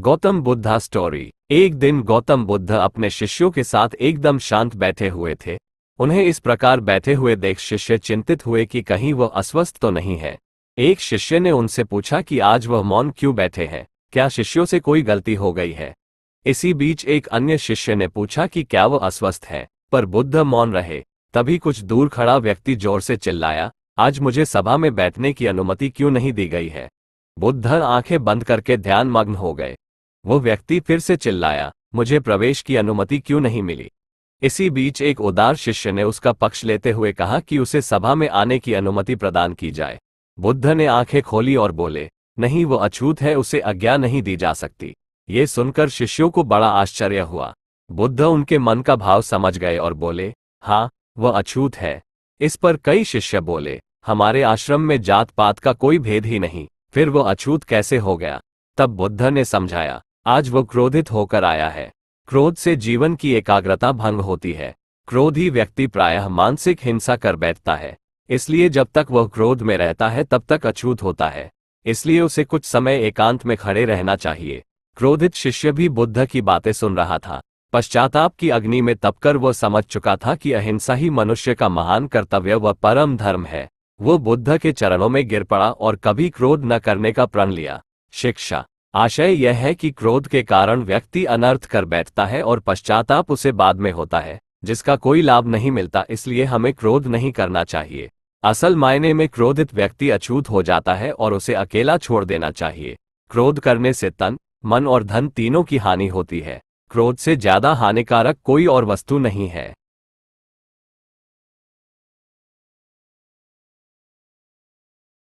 Gautam Buddha story. एक दिन गौतम बुद्ध अपने शिष्यों के साथ एकदम शांत बैठे हुए थे। उन्हें इस प्रकार बैठे हुए देख शिष्य चिंतित हुए कि कहीं वह अस्वस्थ तो नहीं है। एक शिष्य ने उनसे पूछा कि आज वह मौन क्यों बैठे हैं, क्या शिष्यों से कोई गलती हो गई है। इसी बीच एक अन्य शिष्य ने पूछा कि क्या वह अस्वस्थ है, पर बुद्ध मौन रहे। तभी कुछ दूर खड़ा व्यक्ति जोर से चिल्लाया, आज मुझे सभा में बैठने की अनुमति क्यों नहीं दी गई है। बुद्ध आंखें बंद करके ध्यान मग्न हो गए। वो व्यक्ति फिर से चिल्लाया, मुझे प्रवेश की अनुमति क्यों नहीं मिली। इसी बीच एक उदार शिष्य ने उसका पक्ष लेते हुए कहा कि उसे सभा में आने की अनुमति प्रदान की जाए। बुद्ध ने आंखें खोली और बोले, नहीं, वो अछूत है, उसे आज्ञा नहीं दी जा सकती। ये सुनकर शिष्यों को बड़ा आश्चर्य हुआ। बुद्ध उनके मन का भाव समझ गए और बोले, हाँ, वह अछूत है। इस पर कई शिष्य बोले, हमारे आश्रम में जात पात का कोई भेद ही नहीं, फिर वो अछूत कैसे हो गया। तब बुद्ध ने समझाया, आज वो क्रोधित होकर आया है। क्रोध से जीवन की एकाग्रता भंग होती है। क्रोधी व्यक्ति प्रायः मानसिक हिंसा कर बैठता है। इसलिए जब तक वह क्रोध में रहता है तब तक अछूत होता है। इसलिए उसे कुछ समय एकांत में खड़े रहना चाहिए। क्रोधित शिष्य भी बुद्ध की बातें सुन रहा था। पश्चाताप की अग्नि में तपकर वह समझ चुका था कि अहिंसा ही मनुष्य का महान कर्तव्य व परम धर्म है। वो बुद्ध के चरणों में गिर पड़ा और कभी क्रोध न करने का प्रण लिया। शिक्षा। आशय यह है कि क्रोध के कारण व्यक्ति अनर्थ कर बैठता है और पश्चाताप उसे बाद में होता है, जिसका कोई लाभ नहीं मिलता। इसलिए हमें क्रोध नहीं करना चाहिए। असल मायने में क्रोधित व्यक्ति अछूत हो जाता है और उसे अकेला छोड़ देना चाहिए। क्रोध करने से तन, मन और धन तीनों की हानि होती है। क्रोध से ज्यादा हानिकारक कोई और वस्तु नहीं है।